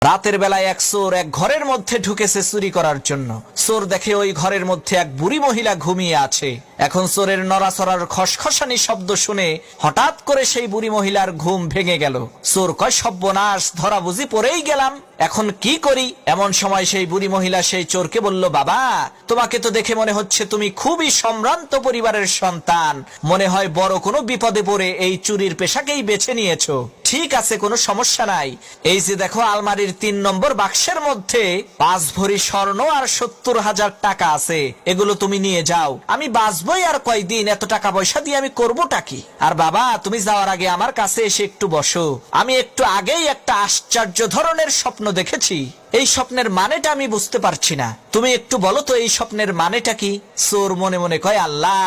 রাতের বেলায় এক চোর এক ঘরের মধ্যে ঢুকেছে চুরি করার জন্য। চোর দেখে ওই ঘরের মধ্যে এক বুড়ি মহিলা ঘুমিয়ে আছে। এখন চোরের নড়াচড়ার খসখসানি শব্দ শুনে হঠাৎ করে সেই বুড়ি মহিলার ঘুম ভেঙে গেল। চোর কয়, সর্বনাশ, ধরা বুঝি পড়েই গেলাম, এখন কি করি? এমন সময় সেই বুড়ি মহিলা সেই চোরকে বলল, বাবা, তোমাকে তো দেখে মনে হচ্ছে তুমি খুবই সম্ভ্রান্ত পরিবারের সন্তান, মনে হয় বড় কোনো বিপদে পড়ে এই চুরির পেশাকেই বেছে নিয়েছো। ঠিক আছে, কোনো সমস্যা নাই। এই যে দেখো, আলমারির ৩ নম্বর বাক্সের মধ্যে ৫ ভরি স্বর্ণ আর ৭০,০০০ টাকা আছে, এগুলো তুমি নিয়ে যাও। আমি বাঁচবই আর কয়দিন, এত টাকা পয়সা দিয়ে আমি করবোটা কি? আর বাবা, তুমি যাওয়ার আগে আমার কাছে এসে একটু বসো। আমি একটু আগেই একটা আশ্চর্য ধরনের স্বপ্ন দেখেছি। এই স্বপ্নের মানেটা আমি বুঝতে পারছি না, তুমি একটু বলো তো এই স্বপ্নের মানেটা কি? চোর মনে মনে কয়, আল্লাহ,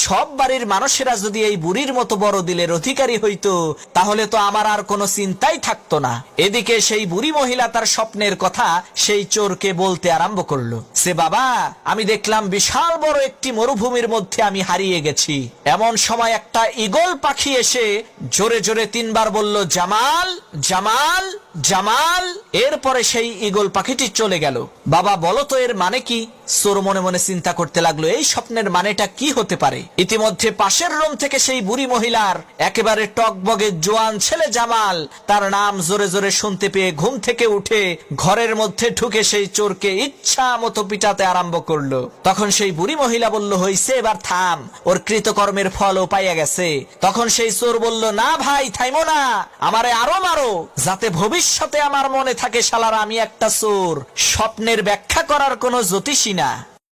সব বাড়ির মানুষেরা যদি এই বুড়ির মতো বড় দিলের অধিকারী হইতো, তাহলে তো আমার আর কোনো চিন্তাই থাকতো না। এদিকে সেই বুড়ি মহিলা তার স্বপ্নের কথা সেই চোরকে বলতে আরম্ভ করলো। সে, বাবা, আমি দেখলাম বিশাল বড় একটি মরুভূমির মধ্যে আমি হারিয়ে গেছি। এমন সময় একটা ঈগল পাখি এসে জোরে জোরে ৩ বার বলল, জামাল, জামাল, জামাল। এরপরে সেই ঈগল পাখিটি চলে গেল। বাবা, বলো তো এর মানে কি? চোর মনে মনে চিন্তা করতে লাগলো, এই স্বপ্নের মানেটা কি হতে পারে? ইতিমধ্যে পাশের রুম থেকে সেই বুড়ি মহিলার একেবারে টকবগে জোয়ান ছেলে জামাল তার নাম জোরে জোরে শুনতে পেয়ে ঘুম থেকে উঠে ঘরের মধ্যে ঢুকে সেই চোরকে ইচ্ছা মতো পিটাতে আরম্ভ করলো। তখন সেই বুড়ি মহিলা বলল, হইছে, এবার থাম, ওর কৃতকর্মের ফলও পাইয়া গেছে। তখন সেই চোর বলল, না ভাই, থাইমো না, আমারে আরো মারো, যাতে ভবিষ্যতে আমার মনে থাকে শালার আমি একটা চোর, স্বপ্নের ব্যাখ্যা করার কোনো জ্যোতিষী না।